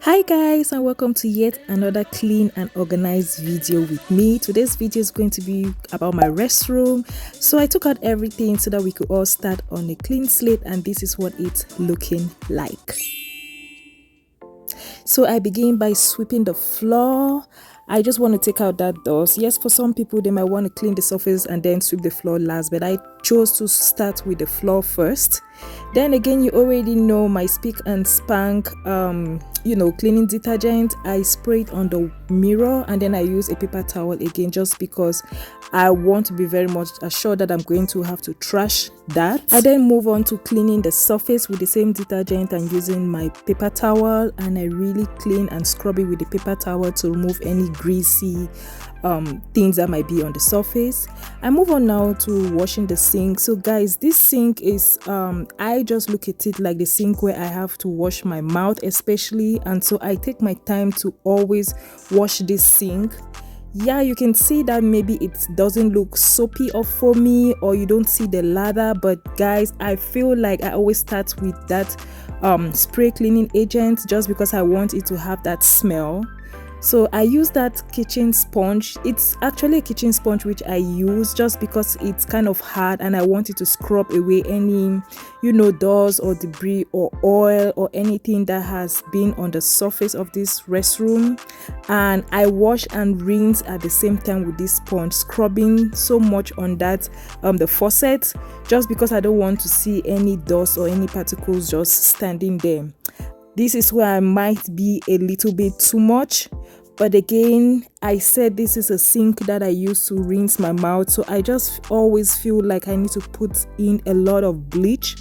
Hi guys, and welcome to yet another clean and organized video with me. Today's video is going to be about my restroom. So I took out everything so that we could all start on a clean slate, and this is what it's looking like. So I begin by sweeping the floor. I just want to take out that dust. Yes, for some people they might want to clean the surface and then sweep the floor last, but I chose to start with the floor first. Then again, you already know my spick and spank cleaning detergent. I spray it on the mirror and then I use a paper towel again, just because I want to be very much assured that I'm going to have to trash that. I then move on to cleaning the surface with the same detergent and using my paper towel, and I really clean and scrub it with the paper towel to remove any greasy things that might be on the surface. I move on now to washing the sink. So guys, this sink is I just look at it like the sink where I have to wash my mouth especially, and so I take my time to always wash this sink. Yeah, you can see that maybe it doesn't look soapy or foamy, or you don't see the lather, but guys, I feel like I always start with that spray cleaning agent just because I want it to have that smell. So I use that kitchen sponge. It's actually a kitchen sponge which I use just because it's kind of hard and I want it to scrub away any dust or debris or oil or anything that has been on the surface of this restroom. And I wash and rinse at the same time with this sponge, scrubbing so much on that the faucet, just because I don't want to see any dust or any particles just standing there. This is where I might be a little bit too much, but again, I said this is a sink that I use to rinse my mouth, so I just always feel like I need to put in a lot of bleach,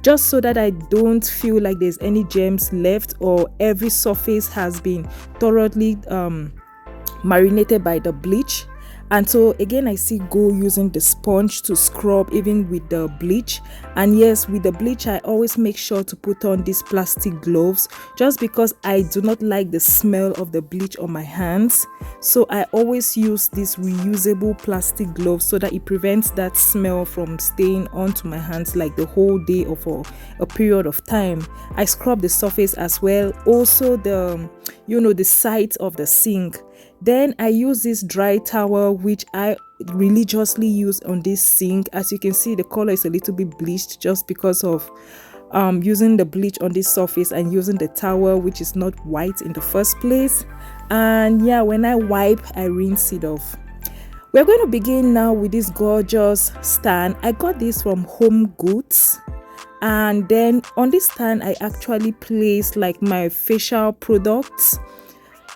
just so that I don't feel like there's any germs left or every surface has been thoroughly marinated by the bleach. And so again, I still go using the sponge to scrub even with the bleach. And yes, with the bleach I always make sure to put on these plastic gloves, just because I do not like the smell of the bleach on my hands. So I always use these reusable plastic gloves so that it prevents that smell from staying onto my hands like the whole day or for a period of time. I scrub the surface as well, also the the sides of the sink. Then I use this dry towel which I religiously use on this sink. As you can see, the color is a little bit bleached just because of using the bleach on this surface and using the towel which is not white in the first place. And yeah, when I wipe, I rinse it off. We're going to begin now with this gorgeous stand. I got this from HomeGoods. And then on this stand I actually place like my facial products.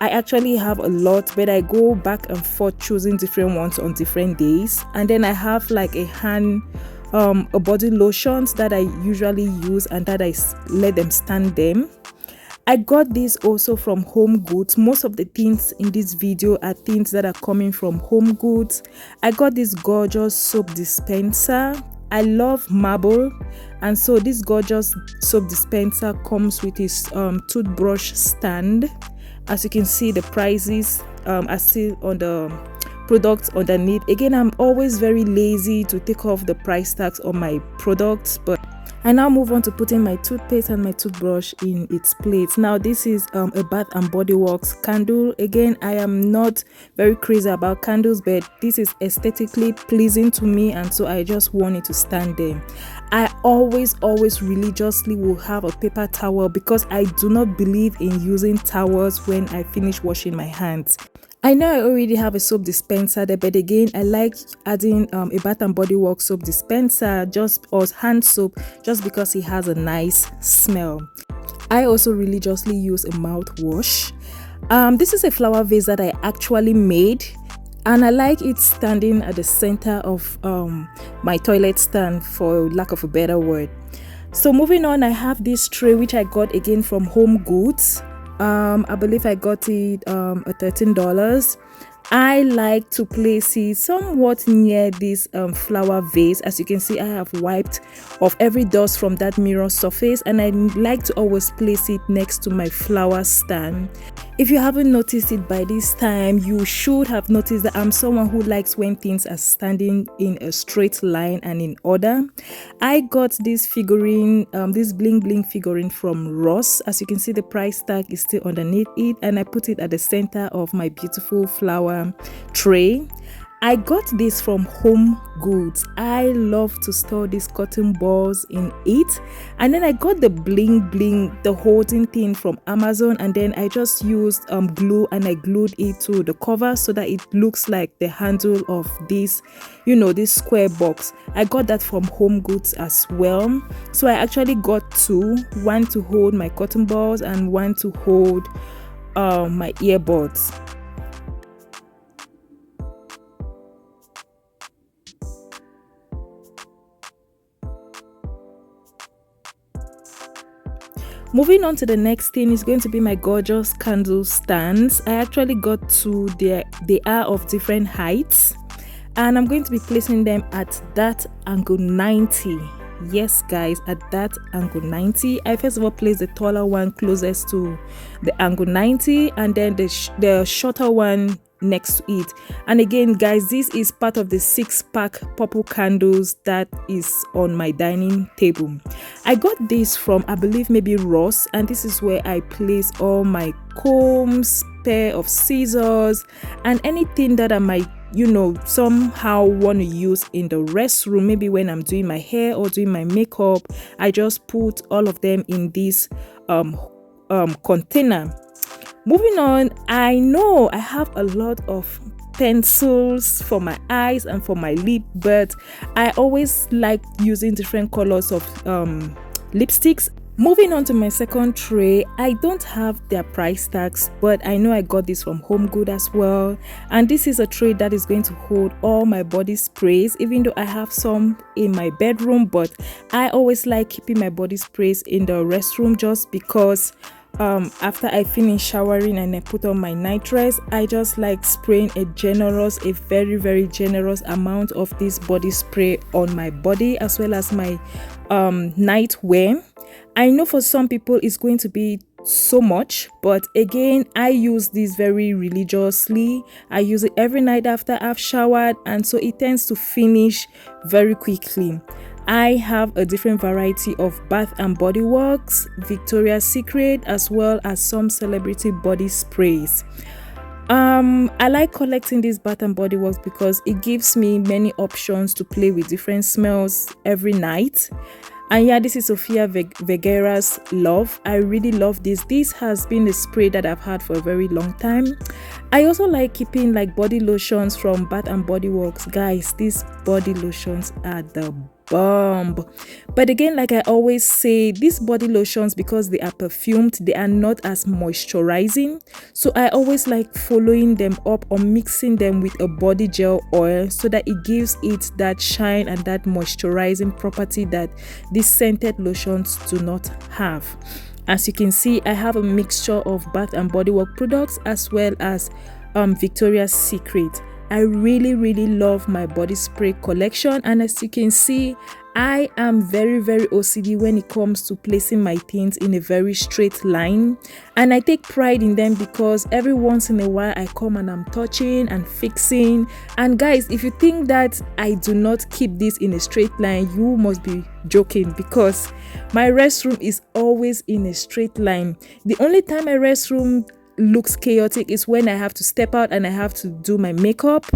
I actually have a lot, but I go back and forth choosing different ones on different days. And then I have like a body lotions that I usually use and that I let them stand them. I got this also from HomeGoods. Most of the things in this video are things that are coming from HomeGoods. I got this gorgeous soap dispenser. I love marble, and so this gorgeous soap dispenser comes with its toothbrush stand. As you can see, the prices are still on the products underneath. Again, I'm always very lazy to take off the price tags on my products, but I now move on to putting my toothpaste and my toothbrush in its place. Now this is a Bath and Body Works candle. Again, I am not very crazy about candles, but this is aesthetically pleasing to me, and so I just want it to stand there. I always religiously will have a paper towel because I do not believe in using towels when I finish washing my hands. I know I already have a soap dispenser there, but again, I like adding a Bath and Body Works soap dispenser or hand soap just because it has a nice smell. I also religiously use a mouthwash. This is a flower vase that I actually made, and I like it standing at the center of my toilet stand, for lack of a better word. So moving on, I have this tray which I got again from HomeGoods. I believe I got it at $13. I like to place it somewhat near this flower vase. As you can see, I have wiped off every dust from that mirror surface, and I like to always place it next to my flower stand. If you haven't noticed it by this time, you should have noticed that I'm someone who likes when things are standing in a straight line and in order. I got this figurine, this bling bling figurine from Ross. As you can see, the price tag is still underneath it, and I put it at the center of my beautiful flower tray. I got this from HomeGoods. I love to store these cotton balls in it. And then I got the bling bling, the holding thing from Amazon, and then I just used glue and I glued it to the cover so that it looks like the handle of this, this square box. I got that from HomeGoods as well. So I actually got two, one to hold my cotton balls and one to hold my earbuds. Moving on to the next thing is going to be my gorgeous candle stands. I actually got two. They are of different heights, and I'm going to be placing them at that angle 90. Yes guys, at that angle 90. I first of all place the taller one closest to the angle 90, and then the shorter one next to it. And again guys, this is part of the 6-pack purple candles that is on my dining table. I got this from, I believe, maybe Ross, and this is where I place all my combs, pair of scissors, and anything that I might somehow want to use in the restroom. Maybe when I'm doing my hair or doing my makeup, I just put all of them in this container. Moving on, I know I have a lot of pencils for my eyes and for my lip, but I always like using different colors of lipsticks. Moving on to my second tray, I don't have their price tags, but I know I got this from HomeGoods as well. And this is a tray that is going to hold all my body sprays, even though I have some in my bedroom, but I always like keeping my body sprays in the restroom just because after I finish showering and I put on my night dress, I just like spraying a very, very generous amount of this body spray on my body as well as my night wear. I know for some people it's going to be so much, but again, I use this very religiously. I use it every night after I've showered, and so it tends to finish very quickly. I have a different variety of Bath and Body Works, Victoria's Secret, as well as some celebrity body sprays. I like collecting these Bath and Body Works because it gives me many options to play with different smells every night. And yeah, this is Sofia Vergara's Love. I really love this. This has been a spray that I've had for a very long time. I also like keeping like body lotions from Bath and Body Works. Guys, these body lotions are the bomb. But again, like I always say, these body lotions, because they are perfumed, they are not as moisturizing. So I always like following them up or mixing them with a body gel oil so that it gives it that shine and that moisturizing property that these scented lotions do not have. As you can see, I have a mixture of Bath and Body Works products as well as Victoria's Secret. I really, really love my body spray collection, and as you can see, I am very, very OCD when it comes to placing my things in a very straight line, and I take pride in them because every once in a while I come and I'm touching and fixing. And guys, if you think that I do not keep this in a straight line, you must be joking, because my restroom is always in a straight line. The only time my restroom looks chaotic is when I have to step out and I have to do my makeup.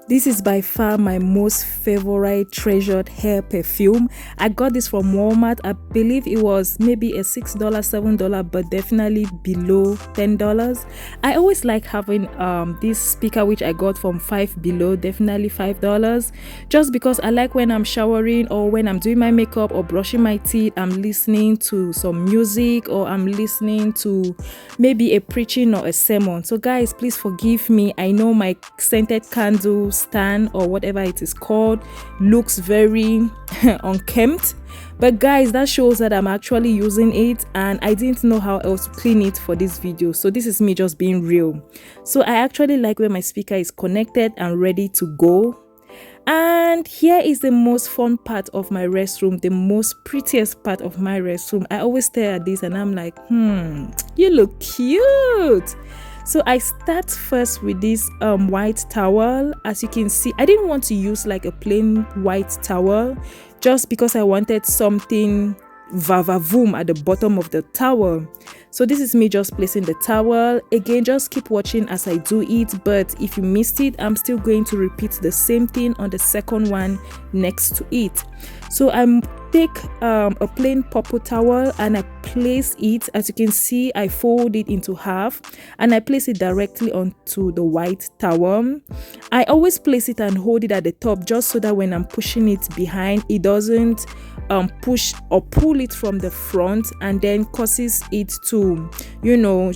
This is by far my most favorite treasured hair perfume. I got this from Walmart. I believe it was maybe a $6, $7, but definitely below $10. I always like having this speaker, which I got from Five Below, definitely $5, just because I like when I'm showering or when I'm doing my makeup or brushing my teeth, I'm listening to some music or I'm listening to maybe a preaching or a sermon. So guys, please forgive me. I know my scented candle stand or whatever it is called looks very unkempt, but guys, that shows that I'm actually using it and I didn't know how else to clean it for this video. So this is me just being real. So I actually like where my speaker is connected and ready to go. And here is the most fun part of my restroom, the most prettiest part of my restroom. I always stare at this and I'm like, you look cute. So I start first with this white towel. As you can see, I didn't want to use like a plain white towel just because I wanted something vavavoom at the bottom of the towel. So this is me just placing the towel. Again, just keep watching as I do it, but if you missed it, I'm still going to repeat the same thing on the second one next to it. So I'm take a plain purple towel and I place it. As you can see, I fold it into half and I place it directly onto the white towel. I always place it and hold it at the top just so that when I'm pushing it behind, it doesn't push or pull it from the front and then causes it to, you know,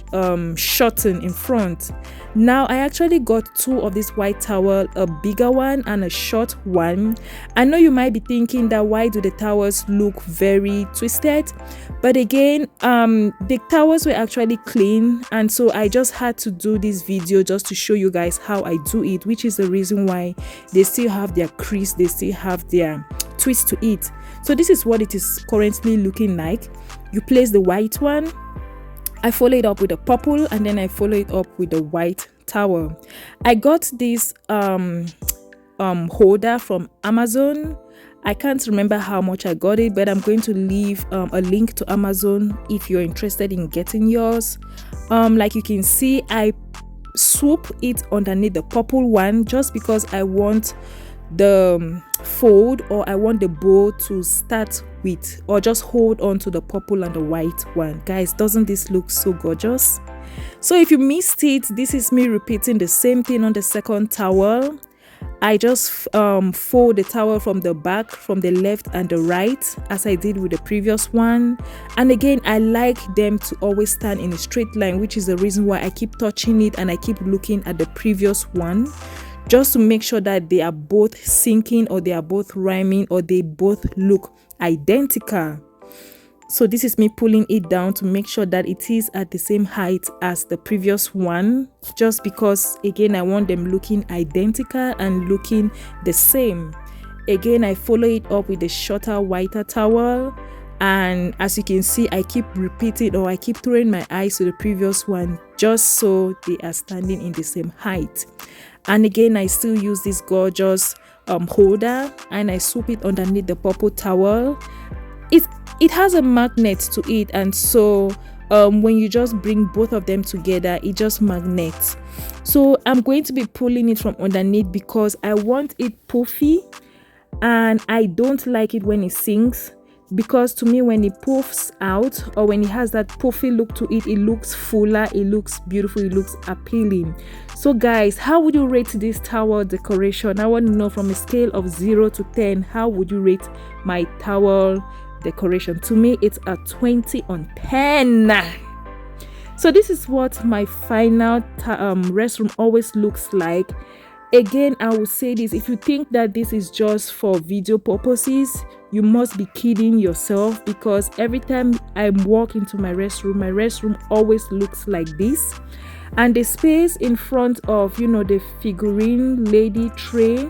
shorten in front. Now I actually got two of this white towel, a bigger one and a short one. I know you might be thinking that why do the towels look very twisted, but again, the towels were actually clean, and so I just had to do this video just to show you guys how I do it, which is the reason why they still have their crease, they still have their twist to it. So this is what it is currently looking like. You place the white one, I follow it up with a purple, and then I follow it up with the white towel. I got this holder from Amazon. I can't remember how much I got it, but I'm going to leave a link to Amazon if you're interested in getting yours. Like you can see, I swoop it underneath the purple one just because I want the fold, or I want the bow to start with, or just hold on to the purple and the white one. Guys, doesn't this look so gorgeous? So if you missed it, this is me repeating the same thing on the second towel. I just fold the towel from the back, from the left and the right, as I did with the previous one. And again, I like them to always stand in a straight line, which is the reason why I keep touching it and I keep looking at the previous one, just to make sure that they are both syncing, or they are both rhyming, or they both look identical. So this is me pulling it down to make sure that it is at the same height as the previous one, just because again I want them looking identical and looking the same. Again, I follow it up with a shorter, whiter towel, and as you can see, I keep repeating, or I keep throwing my eyes to the previous one just so they are standing in the same height. And again, I still use this gorgeous holder and I swoop it underneath the purple towel. It has a magnet to it, and so when you just bring both of them together, it just magnets. So I'm going to be pulling it from underneath because I want it puffy, and I don't like it when it sinks, because to me when it puffs out, or when it has that puffy look to it, it looks fuller, it looks beautiful, it looks appealing. So guys, how would you rate this towel decoration? I want to know, from a scale of 0 to 10, how would you rate my towel decoration? To me, it's a 20 on 10. So this is what my final restroom always looks like. Again, I will say this: if you think that this is just for video purposes, you must be kidding yourself, because every time I walk into my restroom always looks like this. And the space in front of, you know, the figurine lady tray,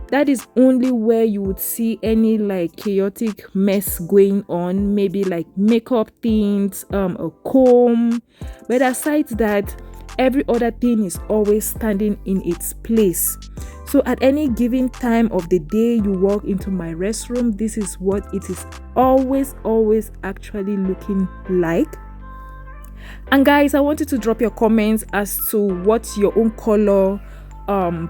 that is only where you would see any like chaotic mess going on, maybe like makeup things, a comb. But aside that, every other thing is always standing in its place. So at any given time of the day you walk into my restroom, this is what it is always actually looking like. And guys, I wanted to drop your comments as to what your own color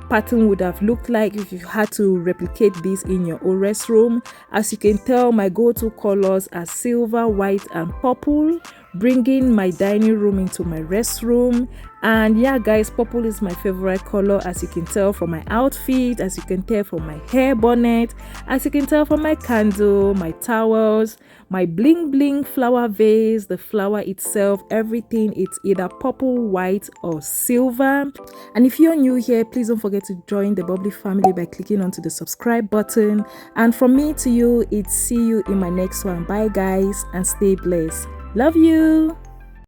pattern would have looked like if you had to replicate this in your own restroom. As you can tell, my go-to colors are silver, white and purple, bringing my dining room into my restroom. And yeah guys, purple is my favorite color, as you can tell from my outfit, as you can tell from my hair bonnet, as you can tell from my candle, my towels, my bling bling flower vase, the flower itself, everything. It's either purple, white or silver. And if you're new here, please don't forget to join the bubbly family by clicking onto the subscribe button. And from me to you, it's see you in my next one. Bye guys, and stay blessed. Love you.